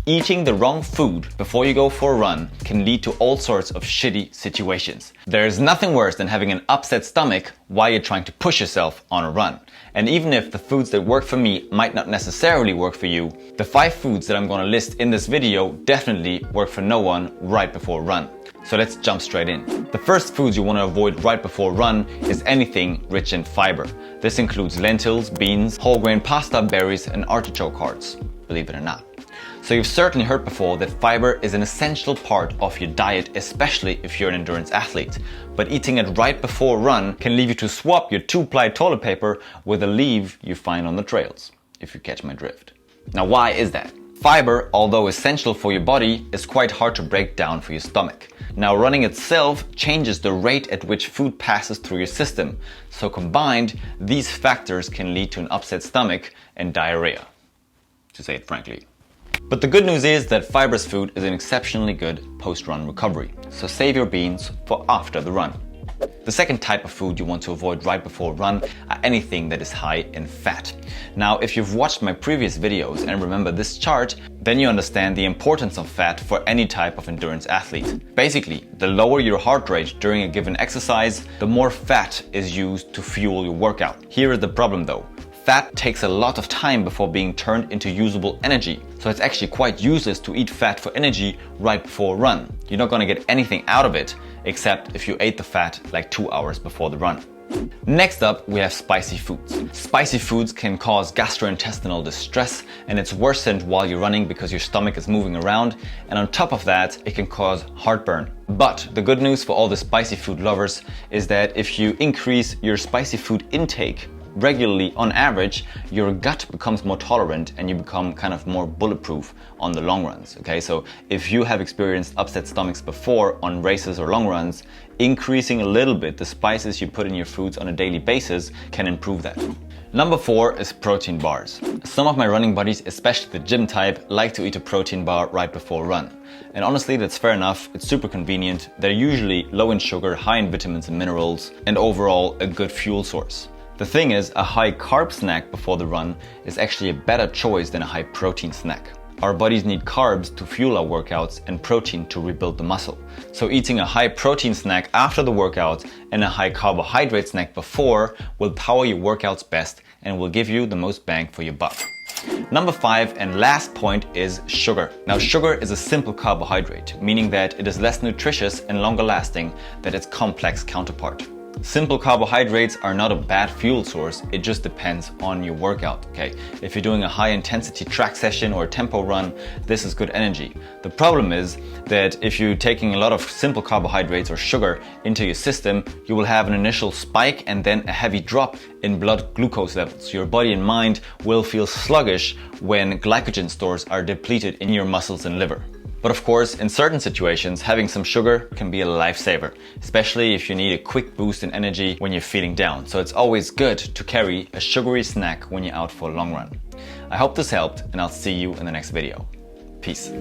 Eating the wrong food before you go for a run can lead to all sorts of shitty situations. There's nothing worse than having an upset stomach while you're trying to push yourself on a run. And even if the foods that work for me might not necessarily work for you, the 5 foods that I'm going to list in this video definitely work for no one right before a run. So let's jump straight in. The first foods you want to avoid right before a run is anything rich in fiber. This includes lentils, beans, whole grain pasta, berries, and artichoke hearts, believe it or not. So you've certainly heard before that fiber is an essential part of your diet, especially if you're an endurance athlete. But eating it right before a run can leave you to swap your 2-ply toilet paper with a leaf you find on the trails, if you catch my drift. Now, why is that? Fiber, although essential for your body, is quite hard to break down for your stomach. Now, running itself changes the rate at which food passes through your system. So combined, these factors can lead to an upset stomach and diarrhea, to say it frankly. But the good news is that fibrous food is an exceptionally good post-run recovery. So save your beans for after the run. The second type of food you want to avoid right before a run are anything that is high in fat. Now, if you've watched my previous videos and remember this chart, then you understand the importance of fat for any type of endurance athlete. Basically, the lower your heart rate during a given exercise, the more fat is used to fuel your workout. Here is the problem though. Fat takes a lot of time before being turned into usable energy. So it's actually quite useless to eat fat for energy right before a run. You're not going to get anything out of it, except if you ate the fat like 2 hours before the run. Next up, we have spicy foods. Spicy foods can cause gastrointestinal distress, and it's worsened while you're running because your stomach is moving around. And on top of that, it can cause heartburn. But the good news for all the spicy food lovers is that if you increase your spicy food intake regularly, on average, your gut becomes more tolerant and you become kind of more bulletproof on the long runs. Okay, so if you have experienced upset stomachs before on races or long runs, increasing a little bit the spices you put in your foods on a daily basis can improve that. Number 4 is protein bars. Some of my running buddies, especially the gym type, like to eat a protein bar right before a run. And honestly, that's fair enough. It's super convenient. They're usually low in sugar, high in vitamins and minerals, and overall a good fuel source. The thing is, a high carb snack before the run is actually a better choice than a high protein snack. Our bodies need carbs to fuel our workouts and protein to rebuild the muscle. So eating a high protein snack after the workout and a high carbohydrate snack before will power your workouts best and will give you the most bang for your buck. Number 5 and last point is sugar. Now, sugar is a simple carbohydrate, meaning that it is less nutritious and longer lasting than its complex counterpart. Simple carbohydrates are not a bad fuel source, it just depends on your workout, okay? If you're doing a high intensity track session or a tempo run, this is good energy. The problem is that if you're taking a lot of simple carbohydrates or sugar into your system, you will have an initial spike and then a heavy drop in blood glucose levels. Your body and mind will feel sluggish when glycogen stores are depleted in your muscles and liver. But of course, in certain situations, having some sugar can be a lifesaver, especially if you need a quick boost in energy when you're feeling down. So it's always good to carry a sugary snack when you're out for a long run. I hope this helped, and I'll see you in the next video. Peace.